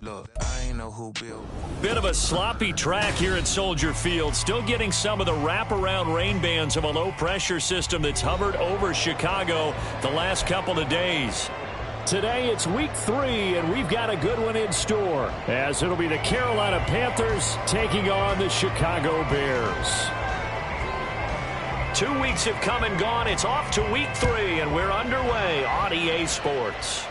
Look, I ain't know who built. Bit of a sloppy track here at Soldier Field. Still getting some of the wraparound rain bands of a low-pressure system that's hovered over Chicago the last couple of days. Today it's week 3, and we've got a good one in store, as it'll be the Carolina Panthers taking on the Chicago Bears. 2 weeks have come and gone. It's off to week 3, and we're underway on EA Sports.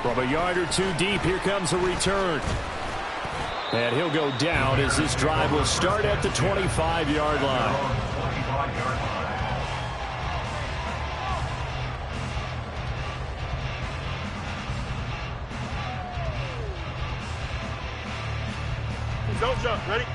From a yard or two deep, here comes a return. And he'll go down as this drive will start at the 25-yard line. Don't jump. Ready?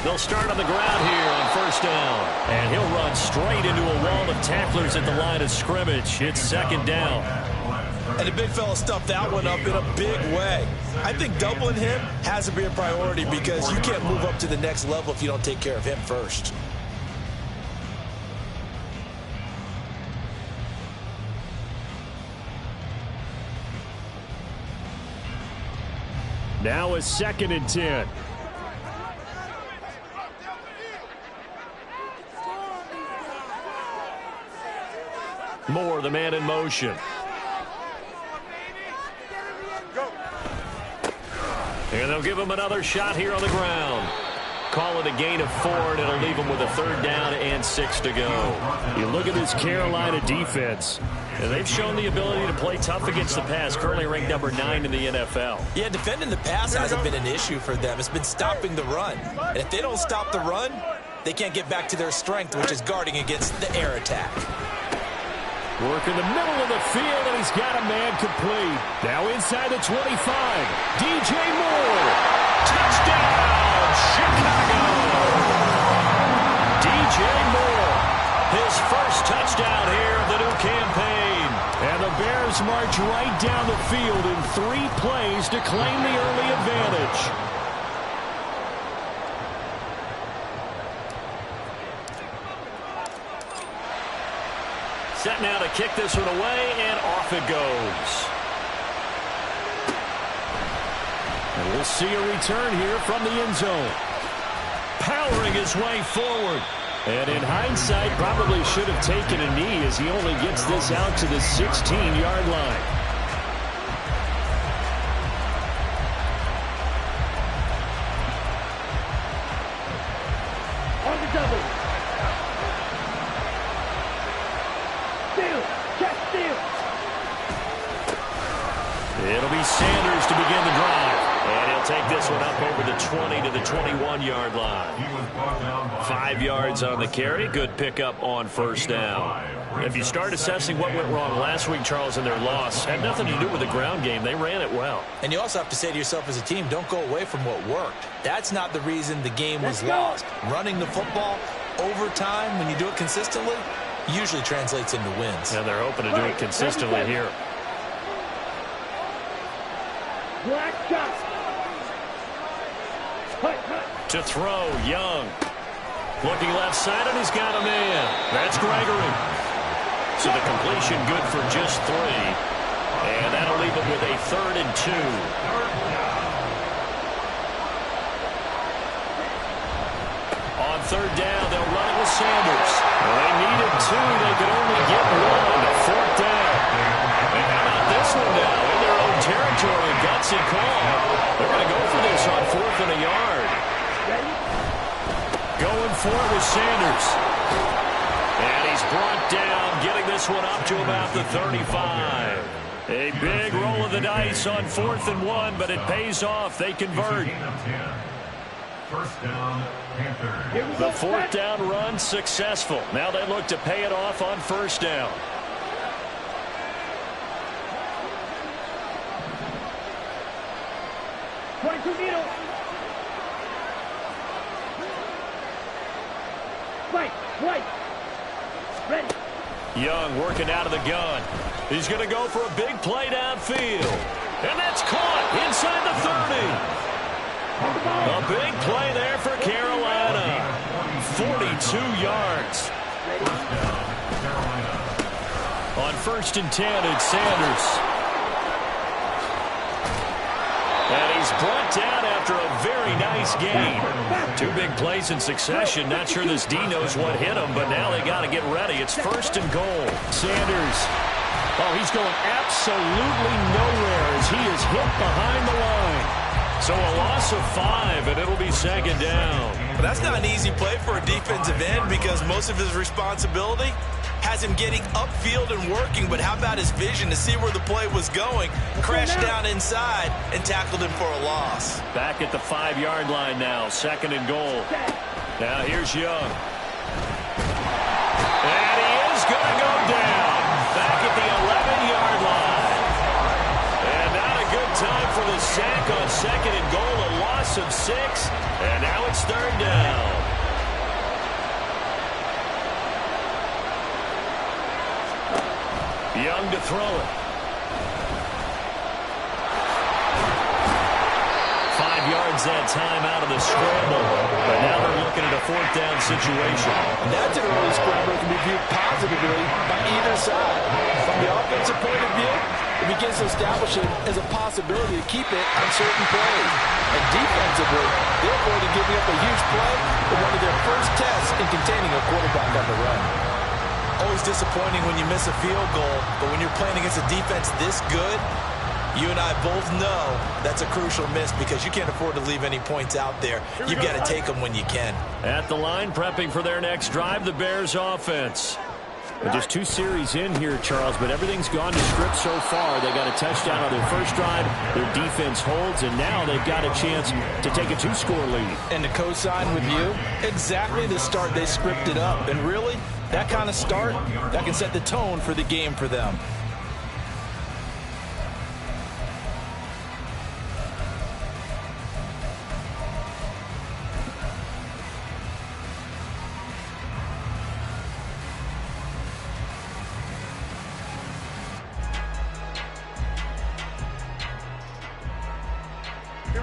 They'll start on the ground here on first down. And he'll run straight into a wall of tacklers at the line of scrimmage. It's second down. And the big fella stuffed that one up in a big way. I think doubling him has to be a priority because you can't move up to the next level if you don't take care of him first. Now a 2nd and 10. Moore, the man in motion. And they'll give him another shot here on the ground. Call it a gain of 4, and it'll leave him with a 3rd down and 6 to go. You look at this Carolina defense, and they've shown the ability to play tough against the pass, currently ranked number 9 in the NFL. Yeah, defending the pass hasn't been an issue for them. It's been stopping the run. And if they don't stop the run, they can't get back to their strength, which is guarding against the air attack. Work in the middle of the field, and he's got a man complete. Now inside the 25. DJ Moore. Touchdown, Chicago. DJ Moore, his first touchdown here of the new campaign. And the Bears march right down the field in 3 plays to claim the early advantage. Set now to kick this one away, and off it goes. And we'll see a return here from the end zone. Powering his way forward. And in hindsight, probably should have taken a knee as he only gets this out to the 16-yard line. On the double. It'll be Sanders to begin the drive. And he'll take this one up over the 20 to the 21-yard line. 5 yards on the carry. Good pickup on first down. If you start assessing what went wrong last week, Charles, in their loss, had nothing to do with the ground game. They ran it well. And you also have to say to yourself as a team, don't go away from what worked. That's not the reason the game was lost. Running the football over time, when you do it consistently, usually translates into wins. And they're hoping to do it consistently here. To throw, Young. Looking left side, and he's got a man. That's Gregory. So the completion good for just 3. And that'll leave him with a 3rd and 2. On 3rd down, they'll run it with Sanders. Well, they needed 2. They could only get 1. 4th down. And how about this one now? In their own territory, gutsy call. They're going to go for this on 4th and a yard. Going for it with Sanders. And he's brought down, getting this one up to about the 35. A big roll of the dice on 4th and 1, but it pays off. They convert. The 4th down run successful. Now they look to pay it off on first down. Young working out of the gun. He's going to go for a big play downfield. And that's caught inside the 30. A big play there for Carolina. 42 yards. first and 10. It's Sanders. And he's brought down after a very nice gain. 2 big plays in succession. Not sure this D knows what hit him, but now they got to get ready. It's first and goal. Sanders. Oh, he's going absolutely nowhere as he is hit behind the line. So a loss of 5, and it'll be second down. Well, that's not an easy play for a defensive end because most of his responsibility has him getting upfield and working, but how about his vision to see where the play was going, crashed down inside, and tackled him for a loss. Back at the 5-yard line now, second and goal. Now here's Young. And he is going to go down. Back at the 11-yard line. And not a good time for the sack on second and goal, a loss of 6, and now it's third down. Young to throw it. 5 yards that time out of the scramble. But now they're looking at a 4th down situation. That's an early scramble that can be viewed positively by either side. From the offensive point of view, it begins to establish it as a possibility to keep it on certain plays. And defensively, they're going to give up a huge play for one of their first tests in containing a quarterback on the run. Always disappointing when you miss a field goal, but when you're playing against a defense this good, you and I both know that's a crucial miss because you can't afford to leave any points out there. You've got to take them when you can. At the line, prepping for their next drive, the Bears offense. And just 2 series in here, Charles, but everything's gone to script so far. They got a touchdown on their first drive. Their defense holds, and now they've got a chance to take a 2-score lead. And to co-sign with you, exactly the start they scripted up. And really, that kind of start, that can set the tone for the game for them.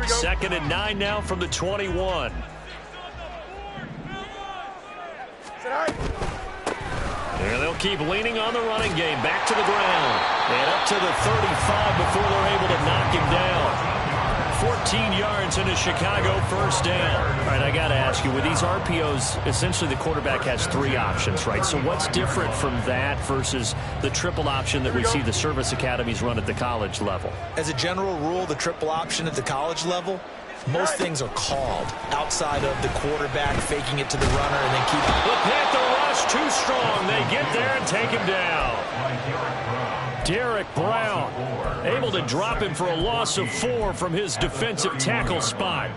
Second and 9 now from the 21. And they'll keep leaning on the running game. Back to the ground. And up to the 35 before they're able to knock him down. 14 yards and a Chicago first down. All right, I got to ask you, with these RPOs, essentially the quarterback has 3 options, right? So what's different from that versus the triple option that we see the service academies run at the college level? As a general rule, the triple option at the college level, most things are called outside of the quarterback faking it to the runner and then keep it. The Panther rush too strong. They get there and take him down. Derek Brown able to drop him for a loss of 4 from his defensive tackle spot.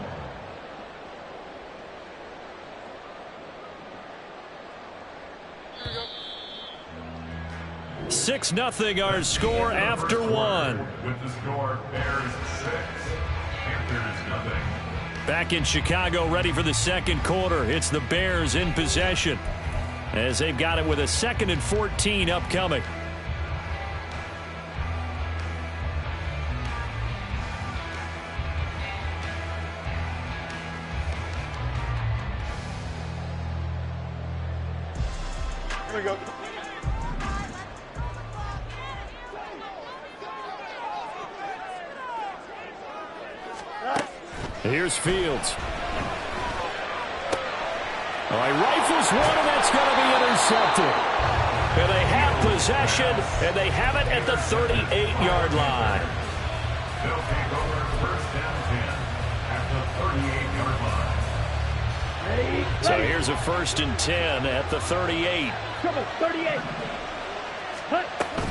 Here 6-0 our score after 1. With the score, Bears 6, Panthers nothing. Back in Chicago, ready for the second quarter. It's the Bears in possession as they've got it with a 2nd and 14 upcoming. Here we go. Here's Fields. All right, rifles one, and that's going to be intercepted. And they have possession, and they have it at the 38-yard line. They'll take over first down 10 at the 38-yard line. So here's a 1st and 10 at the 38. 38.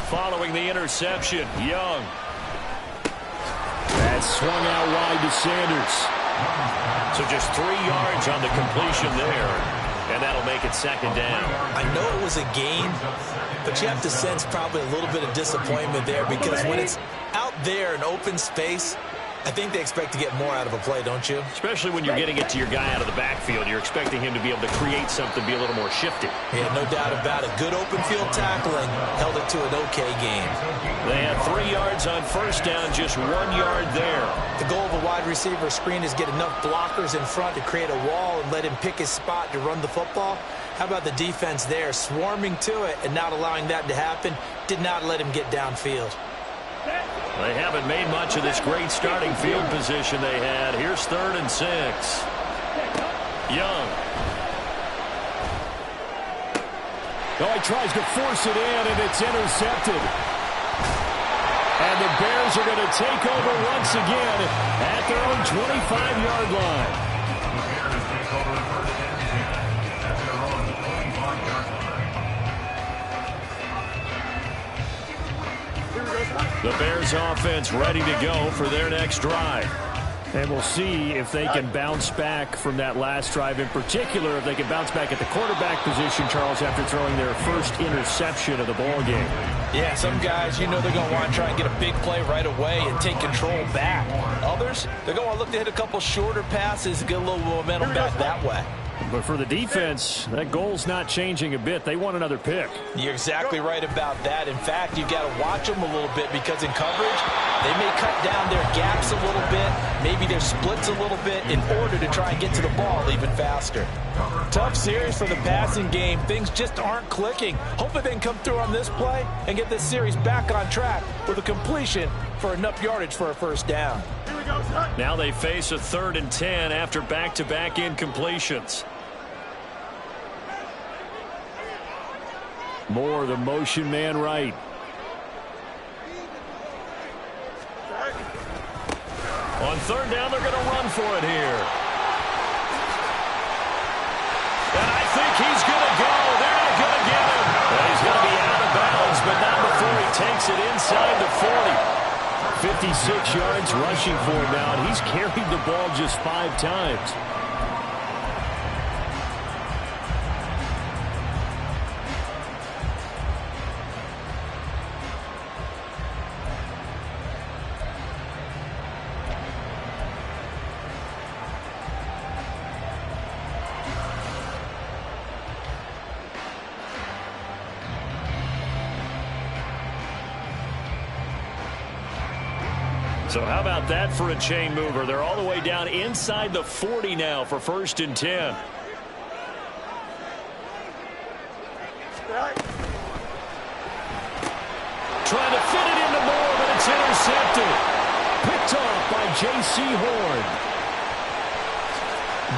Following the interception, Young. That swung out wide to Sanders. So just 3 yards on the completion there. And that'll make it second down. I know it was a gain, but you have to sense probably a little bit of disappointment there because when it's out there in open space, I think they expect to get more out of a play, don't you? Especially when you're getting it to your guy out of the backfield. You're expecting him to be able to create something, be a little more shifty. Yeah, no doubt about it. Good open field tackling held it to an okay game. They had 3 yards on first down, just 1 yard there. The goal of a wide receiver screen is get enough blockers in front to create a wall and let him pick his spot to run the football. How about the defense there, swarming to it and not allowing that to happen? Did not let him get downfield. They haven't made much of this great starting field position they had. Here's 3rd and 6. Young. Oh, he tries to force it in, and it's intercepted. And the Bears are going to take over once again at their own 25-yard line. The Bears offense ready to go for their next drive. And we'll see if they can bounce back from that last drive. In particular, if they can bounce back at the quarterback position, Charles, after throwing their first interception of the ball game. Yeah, some guys, they're going to want to try and get a big play right away and take control back. Others, they're going to look to hit a couple shorter passes and get a little momentum back that way. But for the defense, that goal's not changing a bit. They want another pick. You're exactly right about that. In fact, you've got to watch them a little bit because in coverage, they may cut down their gaps a little bit, maybe their splits a little bit in order to try and get to the ball even faster. Tough series for the passing game. Things just aren't clicking. Hopefully they can come through on this play and get this series back on track with a completion for enough yardage for a first down. Now they face a 3rd and 10 after back-to-back incompletions. Moore, the motion man right. On 3rd down, they're going to run for it here. And I think he's going to go. They're not going to get him. Well, he's going to be out of bounds, but not before he takes it inside the 40. 56 yards rushing for him now, and he's carried the ball just 5 times. So how about that for a chain mover? They're all the way down inside the 40 now for 1st and 10. Trying to fit it into Moore, but it's intercepted. Picked off by J.C. Horn.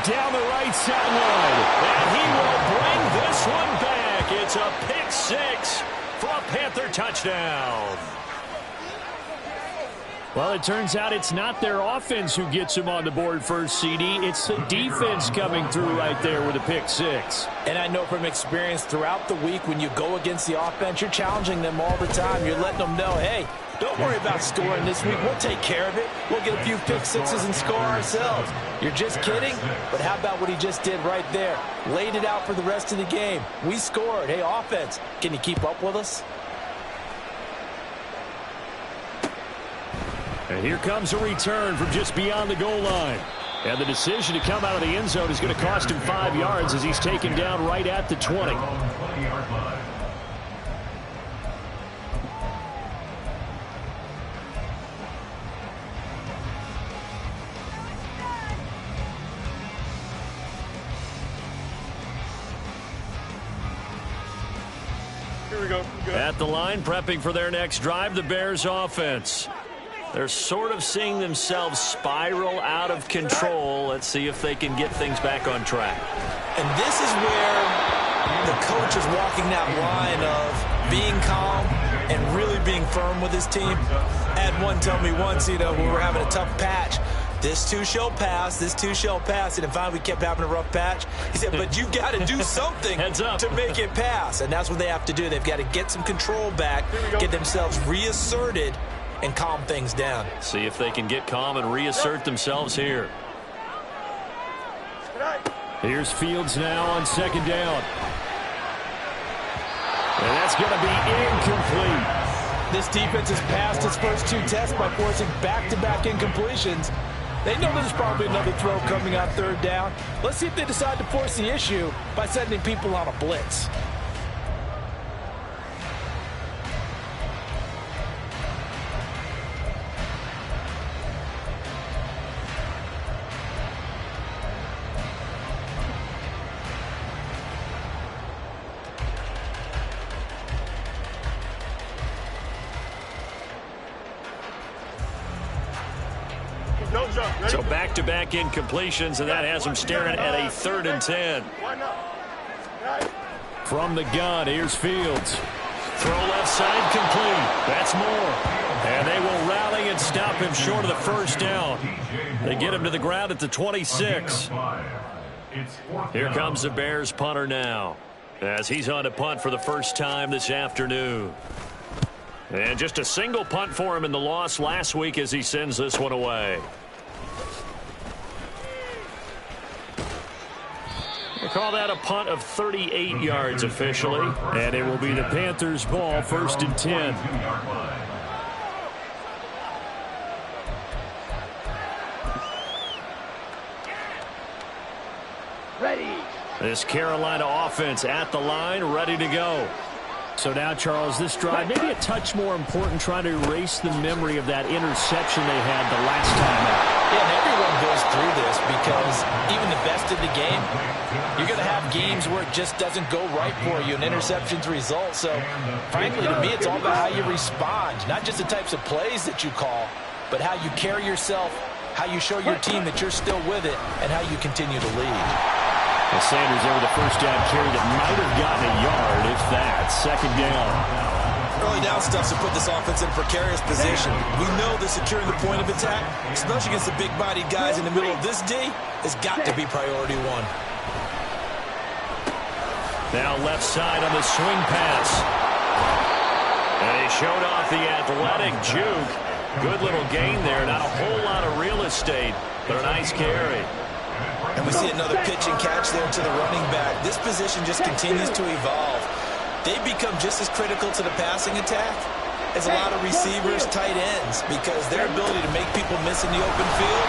Down the right sideline. And he will bring this one back. It's a pick 6 for a Panther touchdown. Well, it turns out it's not their offense who gets him on the board first, CD. It's the defense coming through right there with a pick 6. And I know from experience throughout the week when you go against the offense, you're challenging them all the time. You're letting them know, hey, don't worry about scoring this week. We'll take care of it. We'll get a few pick 6s and score ourselves. You're just kidding? But how about what he just did right there? Laid it out for the rest of the game. We scored. Hey, offense, can you keep up with us? And here comes a return from just beyond the goal line. And the decision to come out of the end zone is going to cost him 5 yards as he's taken down right at the 20. Here we go. At the line, prepping for their next drive, the Bears offense. They're sort of seeing themselves spiral out of control. Let's see if they can get things back on track. And this is where the coach is walking that line of being calm and really being firm with his team. I had one tell me once, when we were having a tough patch, this too shall pass, this too shall pass. And finally we kept having a rough patch. He said, but you've got to do something to make it pass. And that's what they have to do. They've got to get some control back, get themselves reasserted, and calm things down. See if they can get calm and reassert themselves here. Here's Fields now on 2nd down. And that's going to be incomplete. This defense has passed its first 2 tests by forcing back-to-back incompletions. They know there's probably another throw coming on 3rd down. Let's see if they decide to force the issue by sending people on a blitz. So back-to-back incompletions, and that has him staring at a 3rd and 10. From the gun, here's Fields. Throw left side complete. That's more. And they will rally and stop him short of the first down. They get him to the ground at the 26. Here comes the Bears punter now, as he's on to punt for the first time this afternoon. And just a single punt for him in the loss last week as he sends this one away. We'll call that a punt of 38 yards officially. And it will be the Panthers' ball, 1st and 10. This Carolina offense at the line, ready to go. So now, Charles, this drive, maybe a touch more important, trying to erase the memory of that interception they had the last time out. Yeah, and everyone goes through this because even the best of the game, you're going to have games where it just doesn't go right for you, and interceptions result. So, frankly, to me, it's all about how you respond, not just the types of plays that you call, but how you carry yourself, how you show your team that you're still with it, and how you continue to lead. Well, Sanders there with a first down carry that might have gotten a yard, if that. 2nd down. Early down stuff to put this offense in a precarious position. We know that securing the point of attack, especially against the big-bodied guys in the middle of this D, has got to be priority one. Now left side on the swing pass. And he showed off the athletic juke. Good little gain there. Not a whole lot of real estate, but a nice carry. And we see another pitch and catch there to the running back. This position just continues to evolve. They become just as critical to the passing attack as a lot of receivers, tight ends, because their ability to make people miss in the open field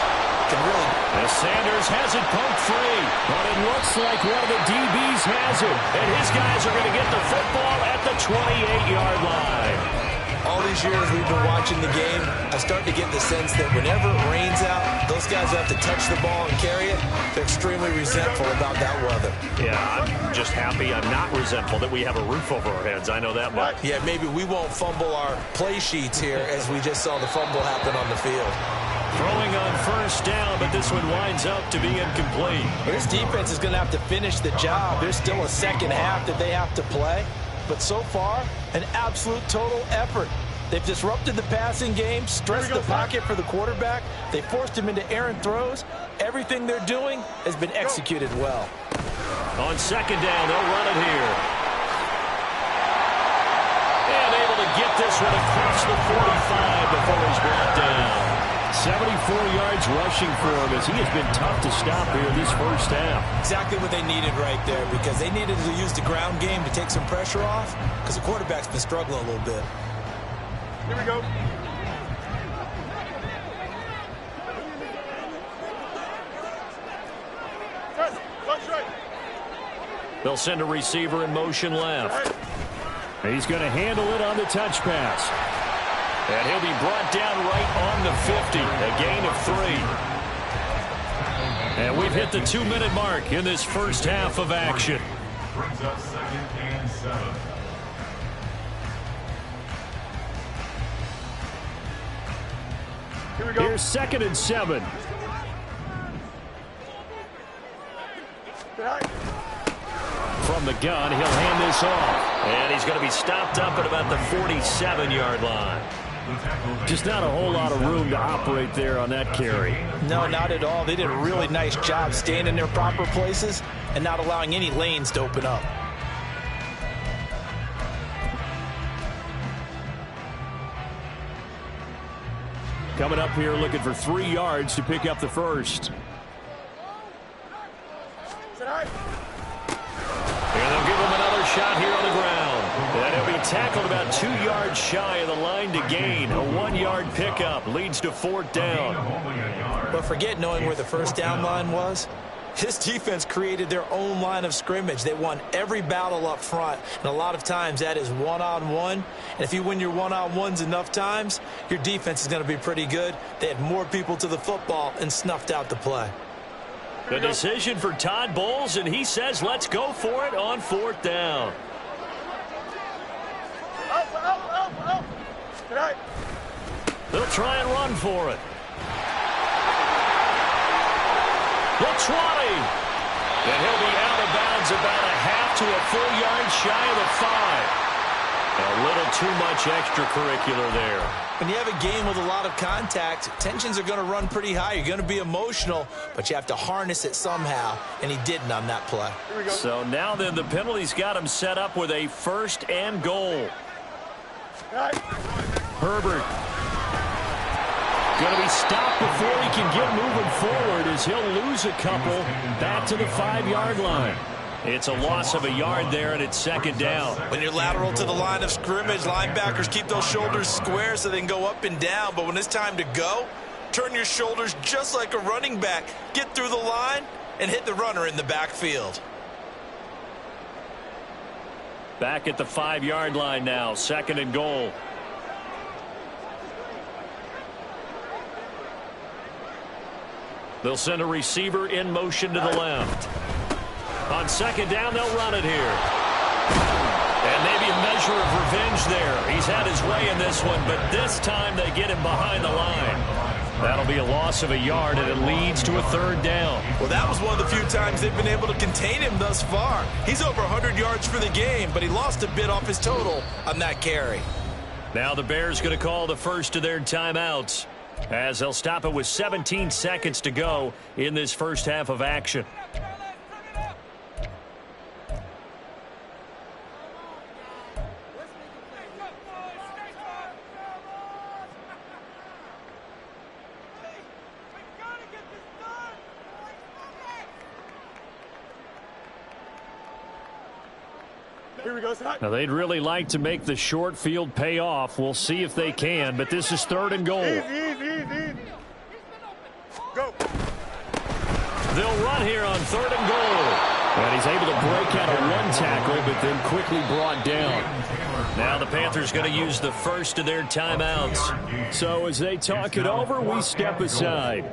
can really... As Sanders has it pumped free, but it looks like one of the DBs has it. And his guys are going to get the football at the 28-yard line. All these years we've been watching the game, I start to get the sense that whenever it rains out, those guys who have to touch the ball and carry it, they're extremely resentful about that weather. Yeah, I'm just happy I'm not resentful that we have a roof over our heads. I know that much. Yeah, maybe we won't fumble our play sheets here as we just saw the fumble happen on the field. Throwing on first down, but this one winds up to be incomplete. This defense is going to have to finish the job. There's still a second half that they have to play. But so far, an absolute total effort. They've disrupted the passing game, stressed the pocket for the quarterback. They forced him into errant throws. Everything they're doing has been executed well. On 2nd down, they'll run it here. And able to get this one across the 45 before he's brought down. 74 yards rushing for him as he has been tough to stop here this first half. Exactly what they needed right there, because they needed to use the ground game to take some pressure off, because the quarterback's been struggling a little bit. Here we go. They'll send a receiver in motion left. He's going to handle it on the touch pass. And he'll be brought down right on the 50, a gain of 3. And we've hit the 2-minute mark in this first half of action. Brings us 2nd and 7. Here we go. Here's 2nd and 7. From the gun, he'll hand this off. And he's going to be stopped up at about the 47-yard line. Just not a whole lot of room to operate there on that carry. No, not at all. They did a really nice job staying in their proper places and not allowing any lanes to open up. Coming up here looking for 3 yards to pick up the first. And they'll give him another shot here on the ground. And he'll be tackled about 2 yards shy of the line to gain. A 1-yard pickup leads to 4th down. But forget knowing where the first down line was. This defense created their own line of scrimmage. They won every battle up front, and a lot of times that is one-on-one. And if you win your one-on-ones enough times, your defense is going to be pretty good. They had more people to the football and snuffed out the play. The decision for Todd Bowles, and he says let's go for it on 4th down. They'll try and run for it. 20. And he'll be out of bounds about a half to a full yard shy of the 5. A little too much extracurricular there. When you have a game with a lot of contact, tensions are going to run pretty high. You're going to be emotional, but you have to harness it somehow, and he didn't on that play. So now then, the penalty's got him set up with a 1st and goal. Herbert going to be stopped before he can get moving forward as he'll lose a couple back to the 5-yard line. It's a loss of a yard there, and it's 2nd down. When you're lateral to the line of scrimmage, linebackers keep those shoulders square so they can go up and down. But when it's time to go, turn your shoulders just like a running back. Get through the line and hit the runner in the backfield. Back at the 5-yard line now, 2nd and goal. They'll send a receiver in motion to the left. On 2nd down, they'll run it here. And maybe a measure of revenge there. He's had his way in this one, but this time they get him behind the line. That'll be a loss of a yard, and it leads to a 3rd down. Well, that was one of the few times they've been able to contain him thus far. He's over 100 yards for the game, but he lost a bit off his total on that carry. Now the Bears going to call the first of their timeouts, as they'll stop it with 17 seconds to go in this first half of action. Now, they'd really like to make the short field pay off. We'll see if they can, but this is 3rd and goal. Go. They'll run here on 3rd and goal. And he's able to break out of one tackle, but then quickly brought down. Now the Panthers going to use the first of their timeouts. So as they talk it over, we step aside.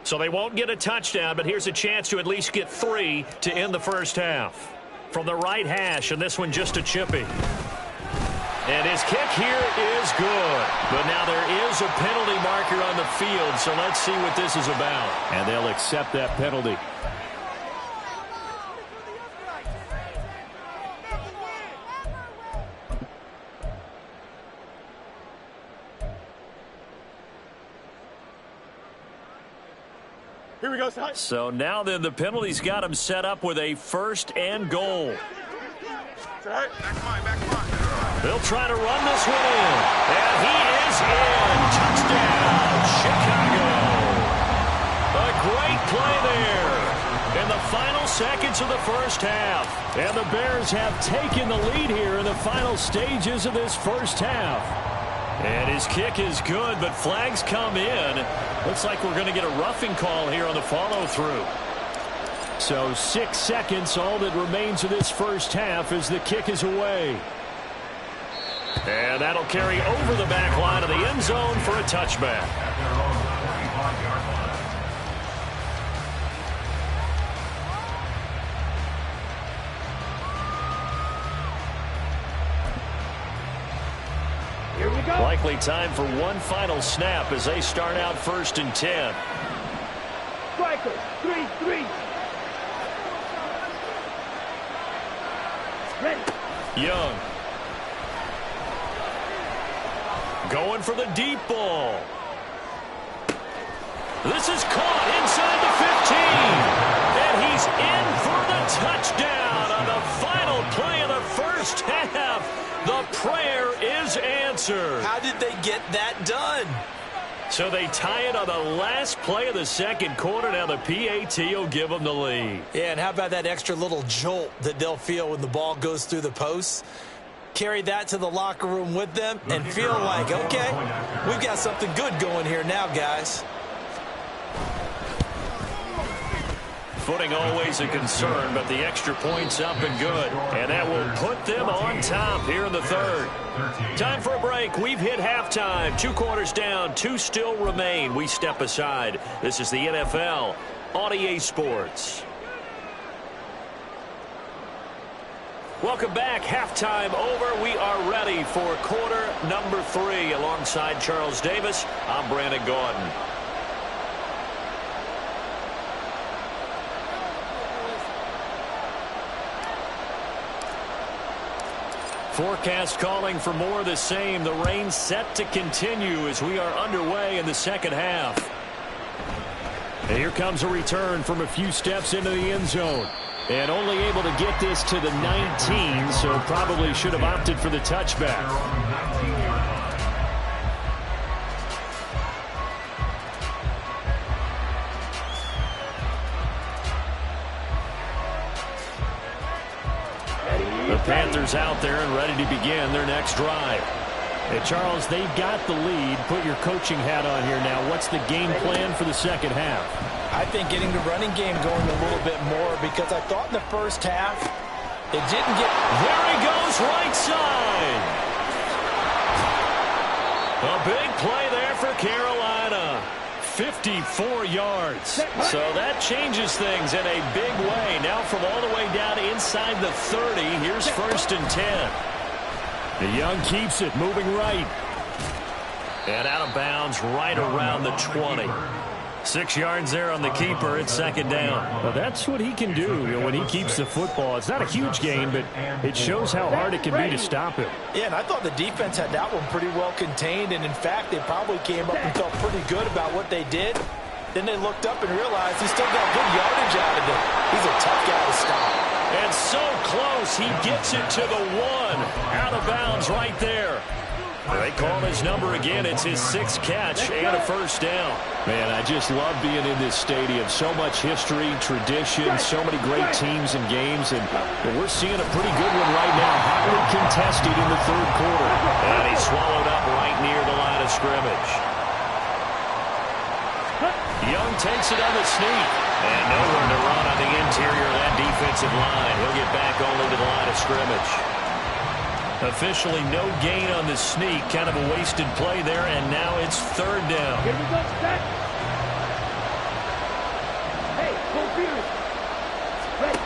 So they won't get a touchdown, but here's a chance to at least get 3 to end the first half. From the right hash, and this one just a chippy. And his kick here is good. But now there is a penalty marker on the field, so let's see what this is about. And they'll accept that penalty. Here we go, son. So now then, the penalty's got him set up with a 1st and goal. They'll try to run this one in. And he is in. Touchdown, Chicago. A great play there in the final seconds of the first half. And the Bears have taken the lead here in the final stages of this first half. And his kick is good, but flags come in. Looks like we're going to get a roughing call here on the follow-through. So 6 seconds, all that remains of this first half as the kick is away. And that'll carry over the back line of the end zone for a touchback. Here we go. Likely time for one final snap as they start out 1st and 10. Striker, 3-3. Ready. Young. Going for the deep ball. This is caught inside the 15. And he's in for the touchdown on the final play of the first half. The prayer is answered. How did they get that done? So they tie it on the last play of the second quarter. Now the PAT will give them the lead. Yeah, and how about that extra little jolt that they'll feel when the ball goes through the posts? Carry that to the locker room with them and feel like, okay, we've got something good going here now, guys. Footing always a concern, but the extra point's up and good. And that will put them on top here in the third. Time for a break. We've hit halftime. 2 quarters down, 2 still remain. We step aside. This is the NFL on EA Sports. Welcome back. Halftime over. We are ready for quarter number 3. Alongside Charles Davis, I'm Brandon Gordon. Forecast calling for more of the same. The rain set to continue as we are underway in the second half. And here comes a return from a few steps into the end zone. And only able to get this to the 19, so probably should have opted for the touchback. The Panthers out there and ready to begin their next drive. Hey, Charles, they've got the lead. Put your coaching hat on here now. What's the game plan for the second half? I think getting the running game going a little bit more, because I thought in the first half it didn't get... There he goes, right side. A big play there for Carolina. 54 yards. So that changes things in a big way. Now from all the way down inside the 30, here's 1st and 10. The Young keeps it, moving right. And out of bounds right around the 20. 6 yards there on the keeper. It's 2nd down. Well, that's what he can do, when he keeps the football. It's not a huge gain, but it shows how hard it can be to stop him. Yeah, and I thought the defense had that one pretty well contained, and in fact, they probably came up and felt pretty good about what they did. Then they looked up and realized he still got good yardage out of it. He's a tough guy to stop. And so close, he gets it to the 1. Out of bounds right there. They call his number again. It's his 6th catch and a 1st down. Man, I just love being in this stadium. So much history, tradition, so many great teams and games, and we're seeing a pretty good one right now. Hotly contested in the 3rd quarter. And he's swallowed up right near the line of scrimmage. Young takes it on the sneak. And nowhere to run on the interior of that defensive line. He'll get back only to the line of scrimmage. Officially no gain on the sneak. Kind of a wasted play there, and now it's 3rd down. Here we go, set. Hey, go Beers. Ready.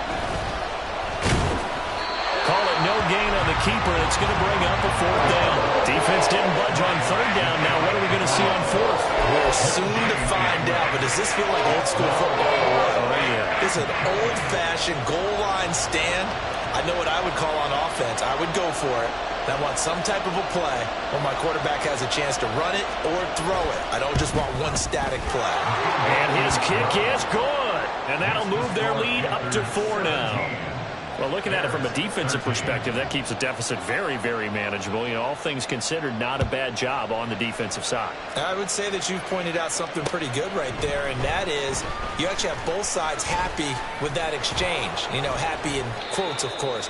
Call it no gain on the keeper. It's going to bring up a 4th down. Defense didn't budge on 3rd down. Now what are we going to see on 4th? We're soon to find out, but does this feel like old school football or what? Oh, yeah. This is an old-fashioned goal line stand. I know what I would call on offense. I would go for it. I want some type of a play where my quarterback has a chance to run it or throw it. I don't just want one static play. And his kick is good. And that'll move their lead up to 4 now. Well, looking at it from a defensive perspective, that keeps the deficit very, very manageable. You know, all things considered, not a bad job on the defensive side. I would say that you've pointed out something pretty good right there, and that is you actually have both sides happy with that exchange. You know, happy in quotes, of course.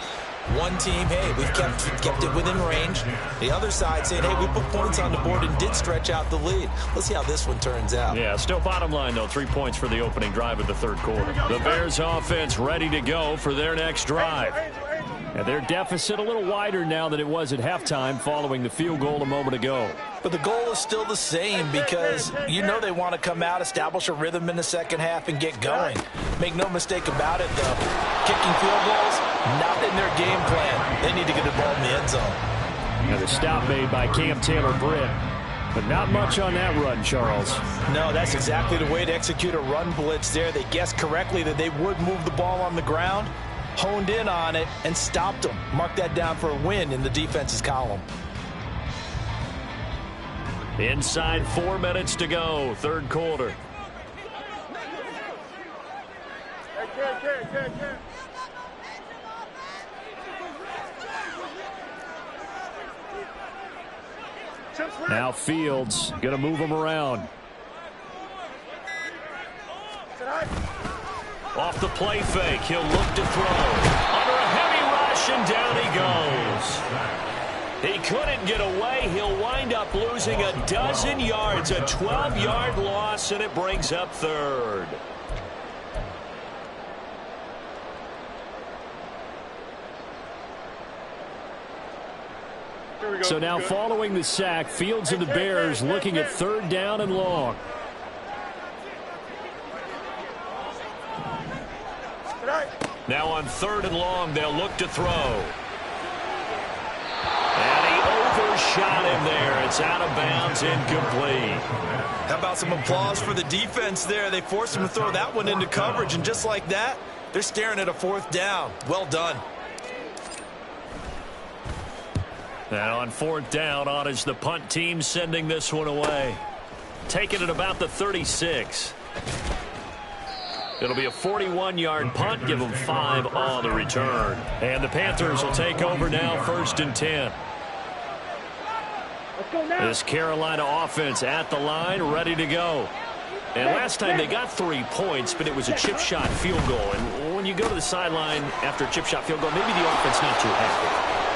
One team, hey, we've kept it within range. The other side saying, hey, we put points on the board and did stretch out the lead. Let's see how this one turns out. Yeah, still bottom line, though, 3 points for the opening drive of the 3rd quarter. The Bears offense ready to go for their next drive. And their deficit a little wider now than it was at halftime following the field goal a moment ago. But the goal is still the same, because you know they want to come out, establish a rhythm in the second half, and get going. Make no mistake about it, though. Kicking field goals, not in their game plan. They need to get the ball in the end zone. And the stop made by Cam Taylor-Britt. But not much on that run, Charles. No, that's exactly the way to execute a run blitz there. They guessed correctly that they would move the ball on the ground, honed in on it, and stopped them. Mark that down for a win in the defense's column. Inside 4 minutes to go, 3rd quarter. Now Fields going to move him around. Off the play fake, he'll look to throw. Under a heavy rush, and down he goes. He couldn't get away. He'll wind up losing a dozen yards, a 12-yard loss, and it brings up 3rd. So now following the sack, Fields and the Bears looking at 3rd down and long. Now on 3rd and long, they'll look to throw. And he overshot him there. It's out of bounds, incomplete. How about some applause for the defense there? They forced him to throw that one into coverage, and just like that, they're staring at a 4th down. Well done. And on 4th down, on is the punt team sending this one away. Taking it about the 36. It'll be a 41-yard punt. Give them 5 on the return. And the Panthers will take over now, 1st and 10. Let's go now. This Carolina offense at the line, ready to go. And last time they got 3 points, but it was a chip shot field goal. And when you go to the sideline after a chip shot field goal, maybe the offense not too happy.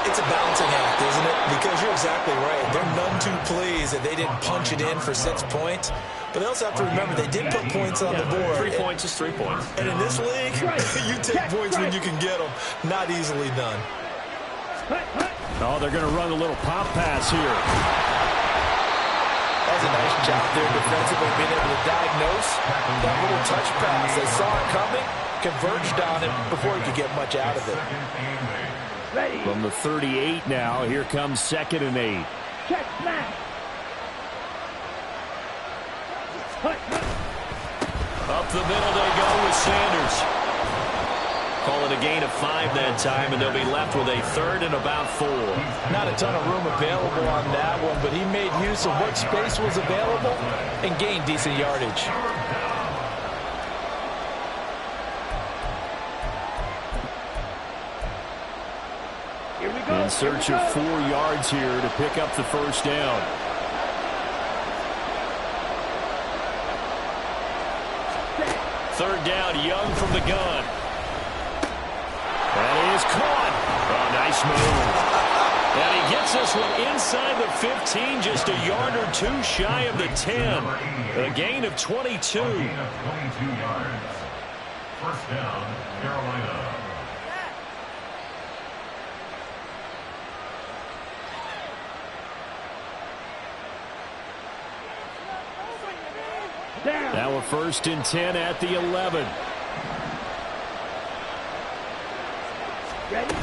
It's a balancing act, isn't it? Because you're exactly right. They're none too pleased that they didn't punch it in for 6 points. But they also have to remember they did put points on the board. 3 points is 3 points. And in this league, you take points when you can get them. Not easily done. Oh, they're going to run a little pop pass here. That was a nice job there defensively, being able to diagnose that little touch pass. They saw it coming, converged on it before he could get much out of it. Ready. From the 38 now, here comes 2nd and 8. Check smash. Up the middle they go with Sanders. Call it a gain of 5 that time, and they'll be left with a 3rd and about 4. Not a ton of room available on that one, but he made use of what space was available and gained decent yardage. Here we go. In search of 4 yards here to pick up the 1st down. Third down, Young from the gun. And he is caught. Oh, nice move. And he gets this one inside the 15, just a yard or 2 shy of the 10. A gain of 22. A gain of 22 yards. 1st down, Carolina. Now a 1st and 10 at the 11. Ready.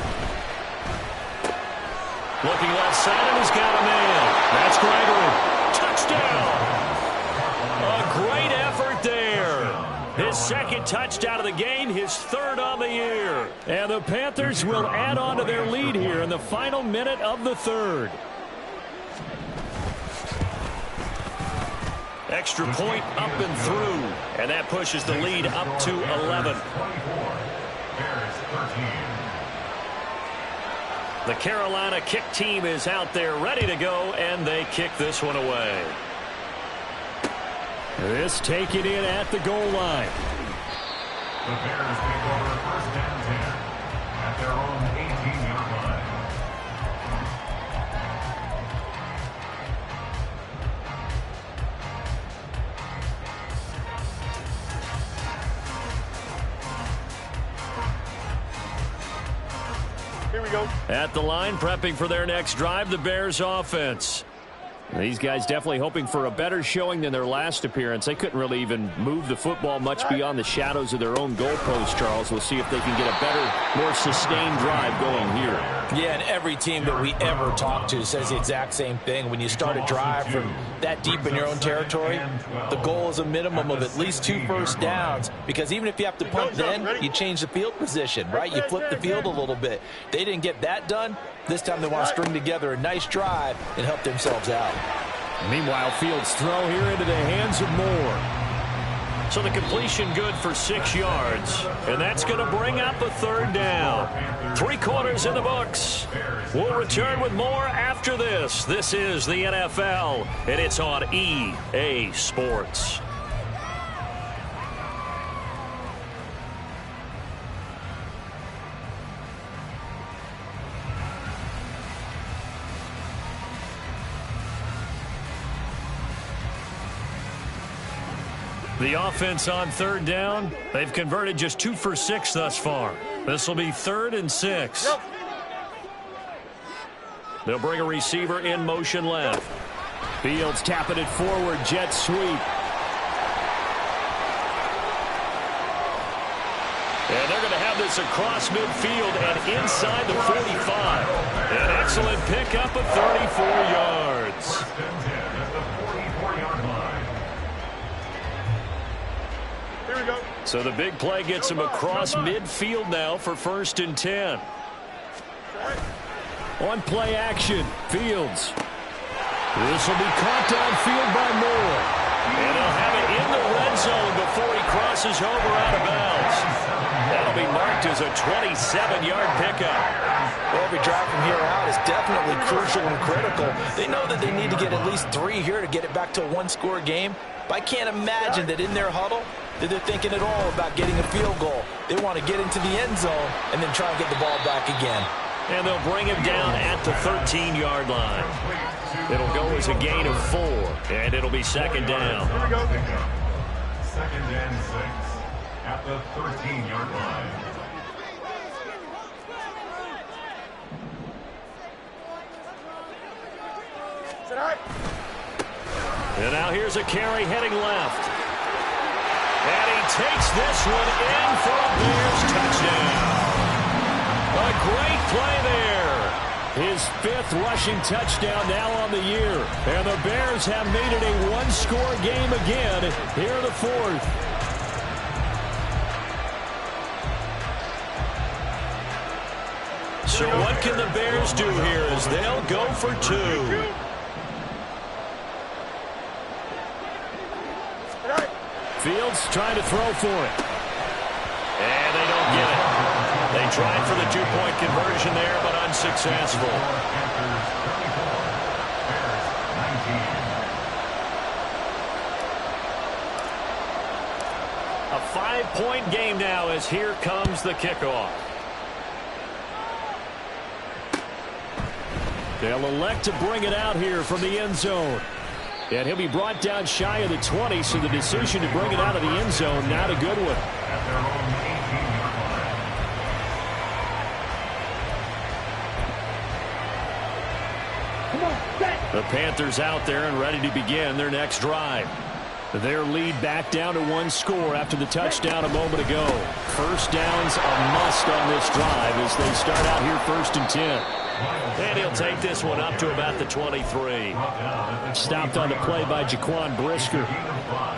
Looking left side, and he's got a man. That's Gregory. Touchdown. A great effort there. His 2nd touchdown of the game, his 3rd on the year. And the Panthers will add on to their lead here in the final minute of the 3rd. Extra point up and through. And that pushes the lead up to 11. The Carolina kick team is out there ready to go, and they kick this one away. This taken in at the goal line. The Bears take over 1st and 10 at their own 18-yard line. Here we go. At the line, prepping for their next drive, the Bears offense. These guys definitely hoping for a better showing than their last appearance. They couldn't really even move the football much beyond the shadows of their own goalpost, Charles. We'll see if they can get a better, more sustained drive going here. Yeah, and every team that we ever talk to says the exact same thing. When you start a drive from that deep in your own territory, the goal is a minimum of at least 2 first downs, because even if you have to punt then, you change the field position, right? You flip the field a little bit. They didn't get that done. This time they want to string together a nice drive and help themselves out. Meanwhile, Fields' throw here into the hands of Moore. So the completion good for 6 yards, and that's going to bring up a 3rd down. 3 quarters in the books. We'll return with more after this. This is the NFL, and it's on EA Sports. The offense on 3rd down, they've converted just 2 for 6 thus far. This will be 3rd and 6. They'll bring a receiver in motion left. Fields tapping it forward, jet sweep. And they're going to have this across midfield and inside the 45. An excellent pickup of 34 yards. So the big play gets him across midfield now for 1st and 10. On play action, Fields. This will be caught downfield by Moore. And he'll have it in the red zone before he crosses over out of bounds. That'll be marked as a 27-yard pickup. Well, every drive from here out is definitely crucial and critical. They know that they need to get at least 3 here to get it back to a one-score game. But I can't imagine that in their huddle that they're thinking at all about getting a field goal. They want to get into the end zone and then try and get the ball back again. And they'll bring him down at the 13-yard line. It'll go as a gain of 4, and it'll be second down. Here we go. Second and 6 at the 13-yard line. And now here's a carry heading left. And he takes this one in for a Bears touchdown. A great play there. His 5th rushing touchdown now on the year. And the Bears have made it a one-score game again here in the 4th. So what can the Bears do here as they'll go for 2? Fields trying to throw for it. And they don't get it. They tried for the 2-point conversion there, but unsuccessful. A 5-point game now as here comes the kickoff. They'll elect to bring it out here from the end zone. And he'll be brought down shy of the 20, so the decision to bring it out of the end zone, not a good one. At their own 18-yard line. Come on, set. The Panthers out there and ready to begin their next drive. Their lead back down to 1 score after the touchdown a moment ago. First down's a must on this drive as they start out here 1st and 10. And he'll take this one up to about the 23. Stopped on the play by Jaquan Brisker.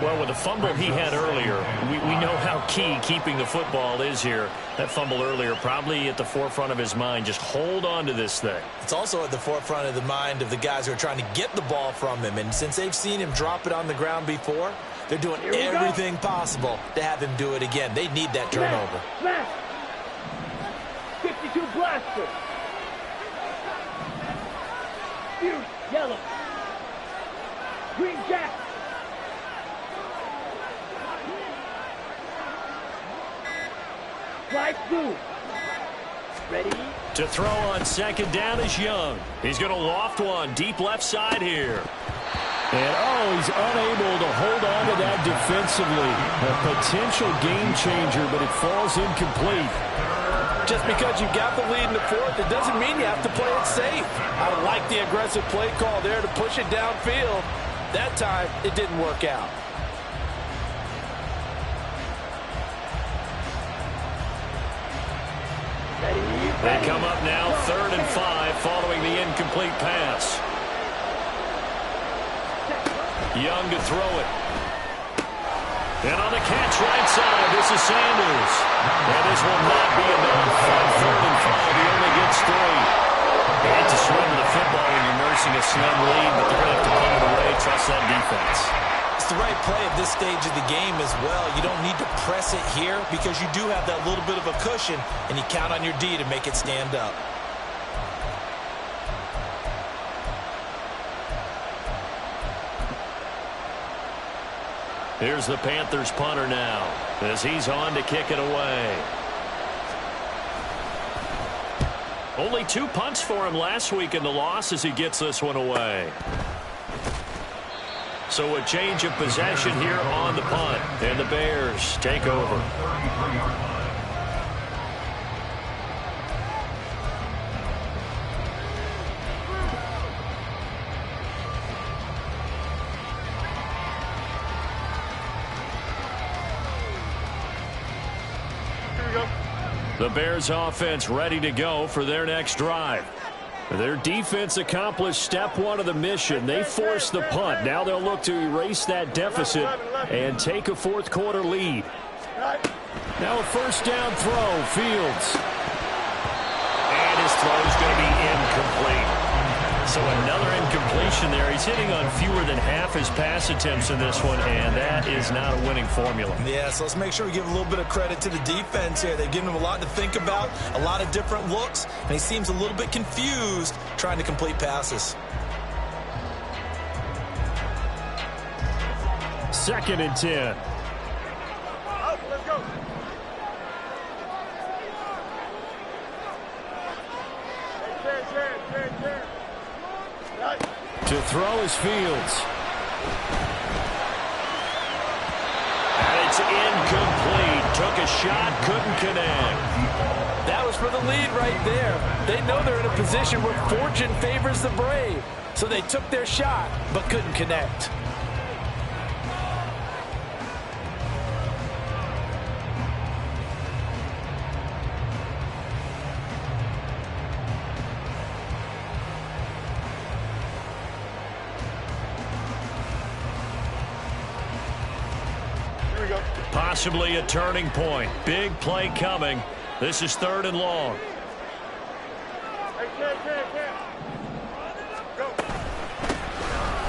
Well, with the fumble he had earlier, we know how key keeping the football is here. That fumble earlier probably at the forefront of his mind. Just hold on to this thing. It's also at the forefront of the mind of the guys who are trying to get the ball from him. And since they've seen him drop it on the ground before, they're doing everything possible to have him do it again. They need that turnover. Smash. 52 blaster. Fierce yellow. Green jack. Fly blue. Ready? To throw on second down is Young. He's going to loft one deep left side here. And, he's unable to hold on to that defensively. A potential game changer, but it falls incomplete. Just because you got the lead in the 4th, it doesn't mean you have to play it safe. I like the aggressive play call there to push it downfield. That time, it didn't work out. They come up now 3rd and 5 following the incomplete pass. Young to throw it. And on the catch right side, this is Sanders. And this will not be enough. On 3rd and 5, he only gets 3. You hate to surrender the football when you're nursing a slim lead, but they're going to have to punt it away. Trust that defense. It's the right play at this stage of the game as well. You don't need to press it here because you do have that little bit of a cushion, and you count on your D to make it stand up. Here's the Panthers punter now as he's on to kick it away. Only 2 punts for him last week in the loss as he gets this one away. So a change of possession here on the punt, and the Bears take over. The Bears offense ready to go for their next drive. Their defense accomplished step 1 of the mission. They forced the punt. Now they'll look to erase that deficit and take a 4th quarter lead. Now a first down throw, Fields. And his throw is going to be incomplete. So another incompletion there. He's hitting on fewer than half his pass attempts in this one, and that is not a winning formula. Yeah, so let's make sure we give a little bit of credit to the defense here. They've given him a lot to think about, a lot of different looks, and he seems a little bit confused trying to complete passes. 2nd and 10. Let's go. To throw is Fields. And it's incomplete. Took a shot, couldn't connect. That was for the lead right there. They know they're in a position where fortune favors the brave. So they took their shot, but couldn't connect. Possibly a turning point. Big play coming. This is 3rd and long.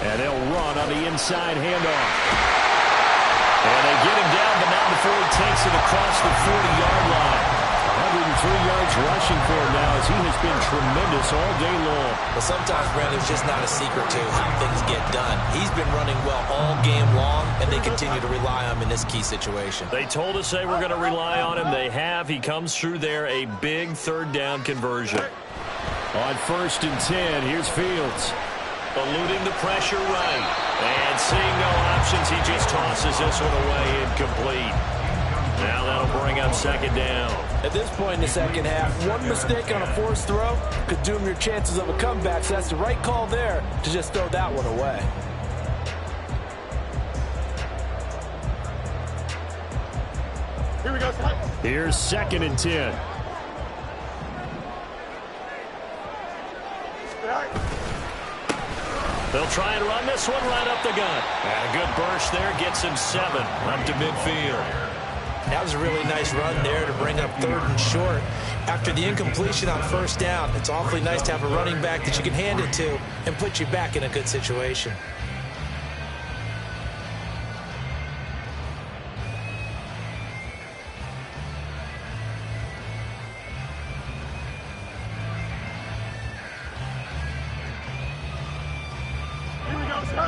And they'll run on the inside handoff. And they get him down, but not before he takes it across the 40-yard line. 103 yards rushing for him now as he has been tremendous all day long. But sometimes, Brandon, it's just not a secret to how things get done. He's been running well all game long, and they continue to rely on him in this key situation. They told us they were going to rely on him. They have. He comes through there, a big 3rd down conversion. On 1st and 10, here's Fields. Eluding the pressure right. And seeing no options, he just tosses this one away incomplete. Now that'll bring up 2nd down. At this point in the second half, one mistake on a forced throw could doom your chances of a comeback, so that's the right call there to just throw that one away. Here we go. Here's 2nd and 10. They'll try and run this one right up the gut. And a good burst there gets him 7 up to midfield. That was a really nice run there to bring up 3rd and short. After the incompletion on 1st down, it's awfully nice to have a running back that you can hand it to and put you back in a good situation.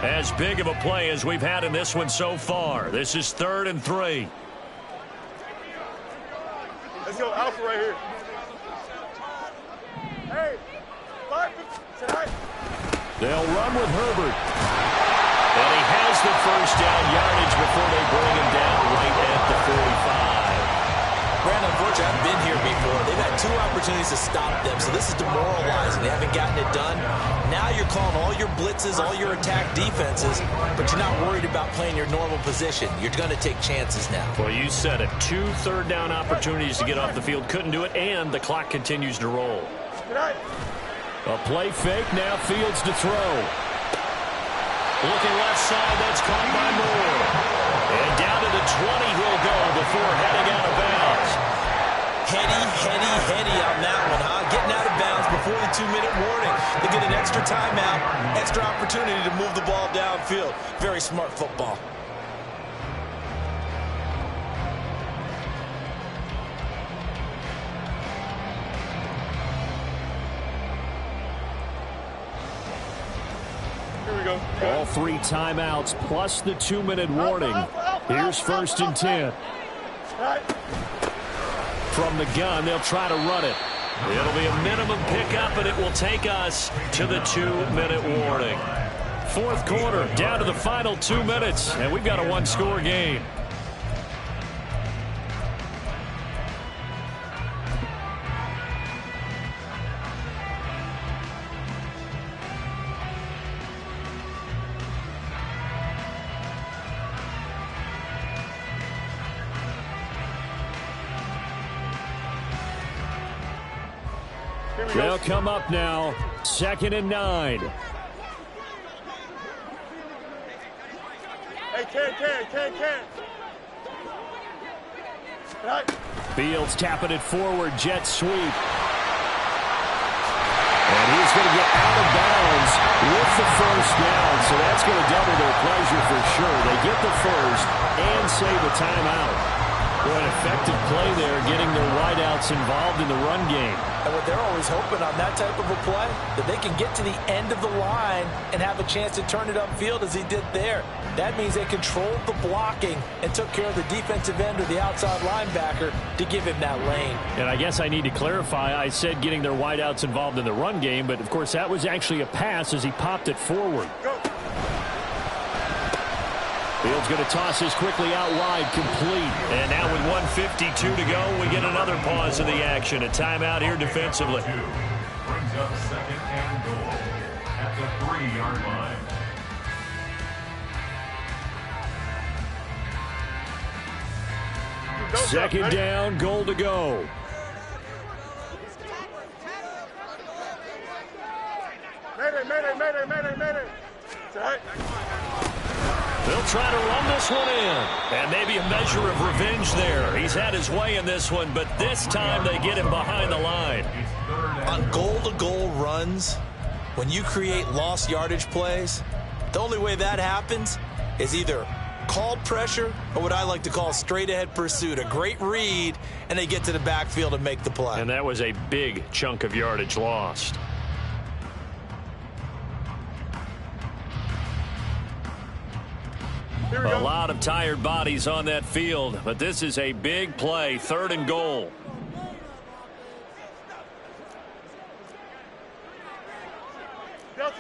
As big of a play as we've had in this one so far. This is 3rd and 3. Let's go, Alpha right here. Hey, 5 tonight. They'll run with Herbert. And he has the 1st down yardage before they bring him down right at the 45. Brandon, unfortunately, I've been here before. They've had 2 opportunities to stop them, so this is demoralizing. They haven't gotten it done. Now you're calling all your blitzes, all your attack defenses, but you're not worried about playing your normal position. You're going to take chances now. Well, you said it. 2 3rd down opportunities to get off the field. Couldn't do it, and the clock continues to roll. A play fake, now Fields to throw. Looking left side, that's caught by Moore. And down to the 20 he'll go before heading out of bounds. Heady on that one, huh? Getting out of bounds before the 2-minute warning. They get an extra timeout, extra opportunity to move the ball downfield. Very smart football. Here we go. All 3 timeouts plus the 2-minute warning. Here's 1st and 10. From the gun, they'll try to run it. It'll be a minimum pickup, and it will take us to the 2-minute warning. 4th quarter, down to the final 2 minutes, and we've got a 1-score game. They'll come up now, 2nd and 9. Hey, can. Fields tapping it forward, jet sweep. And he's going to get out of bounds the first down, so that's going to double their pleasure for sure. They get the first and save a timeout. Boy, an effective play there, getting their wideouts involved in the run game. And what they're always hoping on that type of a play, that they can get to the end of the line and have a chance to turn it upfield as he did there. That means they controlled the blocking and took care of the defensive end or the outside linebacker to give him that lane. And I guess I need to clarify, I said getting their wideouts involved in the run game, but of course that was actually a pass as he popped it forward. Go. Field's going to toss this quickly out wide, complete. And now with 1:52 to go, we get another pause in the action. A timeout here defensively. Brings up second and goal at the 3-yard line. Second down, goal to go. They'll try to run this one in. And maybe a measure of revenge there. He's had his way in this one, but this time they get him behind the line. On goal-to-goal runs, when you create lost yardage plays, the only way that happens is either called pressure or what I like to call straight-ahead pursuit. A great read, and they get to the backfield and make the play. And that was a big chunk of yardage lost. A lot of tired bodies on that field, but this is a big play, 3rd and goal.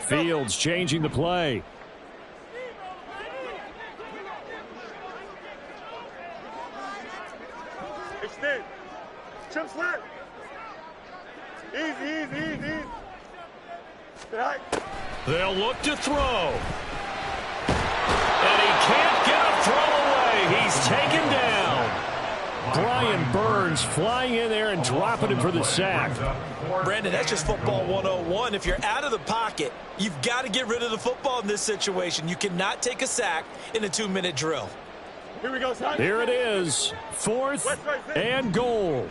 Fields changing the play. Extend. Chip slip. Easy. They'll look to throw. And he can't get a throw away. He's taken down. Brian Burns flying in there and dropping him for the sack. Brandon, that's just football 101. If you're out of the pocket, you've got to get rid of the football in this situation. You cannot take a sack in a 2-minute drill. Here we go, son. Here it is. 4th and goal.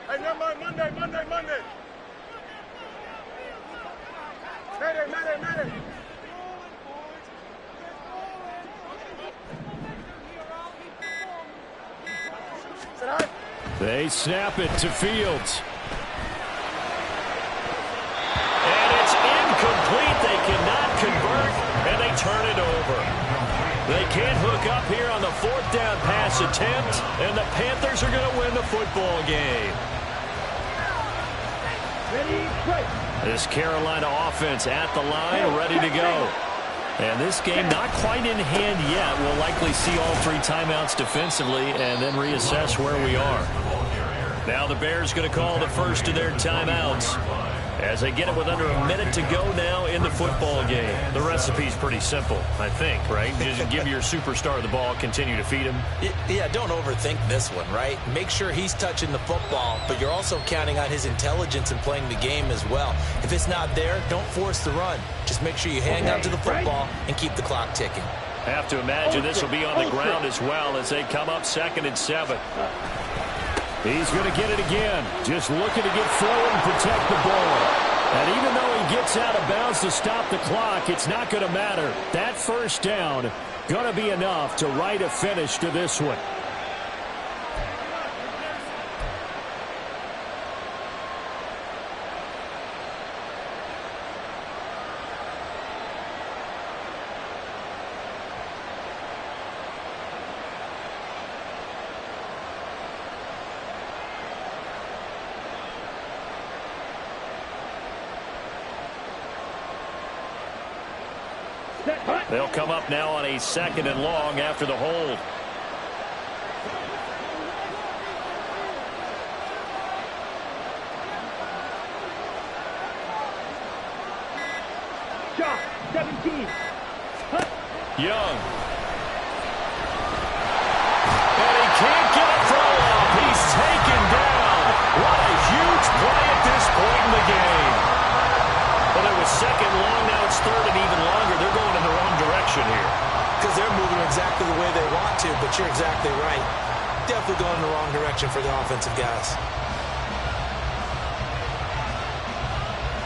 Hey, never mind. Monday. Mayday. They snap it to Fields. And it's incomplete. They cannot convert, and they turn it over. They can't hook up here on the 4th down pass attempt, and the Panthers are going to win the football game. This Carolina offense at the line, ready to go. And this game not quite in hand yet. We'll likely see all 3 timeouts defensively and then reassess where we are. Now the Bears going to call the first of their timeouts as they get it with under a minute to go now in the football game. The recipe's pretty simple, I think, right? Just give your superstar the ball, continue to feed him. Yeah, don't overthink this one, right? Make sure he's touching the football, but you're also counting on his intelligence in playing the game as well. If it's not there, don't force the run. Just make sure you hang on to the football and keep the clock ticking. Have to imagine this will be on the ground as well as they come up 2nd and 7. He's going to get it again. Just looking to get forward and protect the ball. And even though he gets out of bounds to stop the clock, it's not going to matter. That first down going to be enough to write a finish to this one. They'll come up now on a 2nd and long after the hold. Shot, 17. Young. And he can't get a throw off. He's taken down. What a huge play at this point in the game. Well, it was 2nd long. Now it's 3rd and even longer. They're going in the wrong direction here. Because they're moving exactly the way they want to, but you're exactly right. Definitely going in the wrong direction for the offensive guys.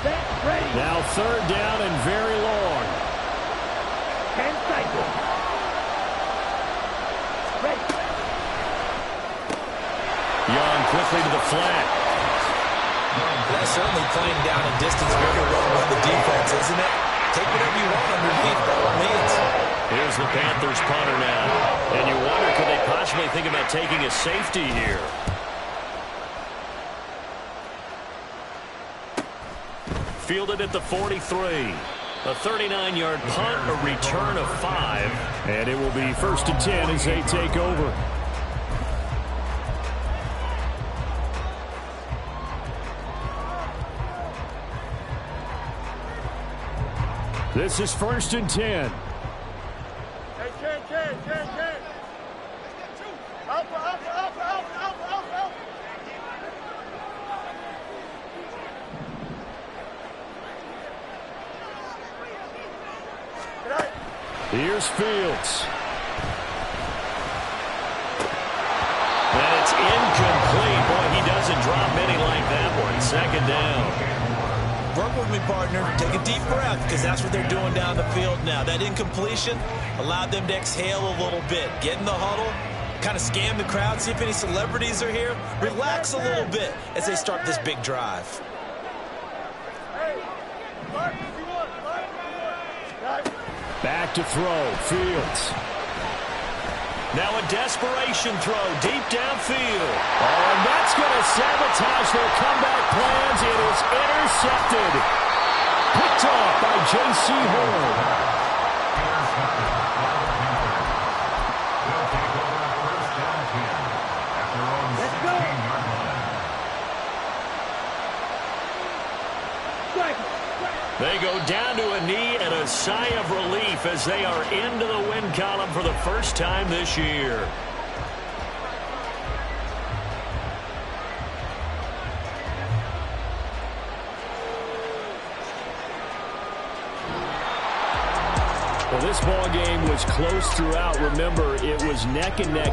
Set, Now third down and very long. 10 seconds. Ready. Young quickly to the flat. That's certainly playing down in distance very well by the defense, isn't it? Take whatever you want underneath, by all means. Here's the Panthers punter now. And you wonder, could they possibly think about taking a safety here? Fielded at the 43. A 39-yard punt, a return of 5. And it will be 1st and 10 as they take over. This is 1st and 10. Here's Fields. And it's incomplete. Boy, he doesn't drop many like that one. 2nd down. Work with me, partner. Take a deep breath, because that's what they're doing down the field now. That incompletion allowed them to exhale a little bit. Get in the huddle, kind of scan the crowd, see if any celebrities are here. Relax a little bit as they start this big drive. Back to throw. Fields. Now a desperation throw deep downfield. Oh, and that's going to sabotage their comeback plans. It is intercepted. Picked off by J.C. Horn. Let's go. They go down to a knee and a sigh of relief as they are into the win column for the first time this year. Well, this ball game was close throughout. Remember, it was neck and neck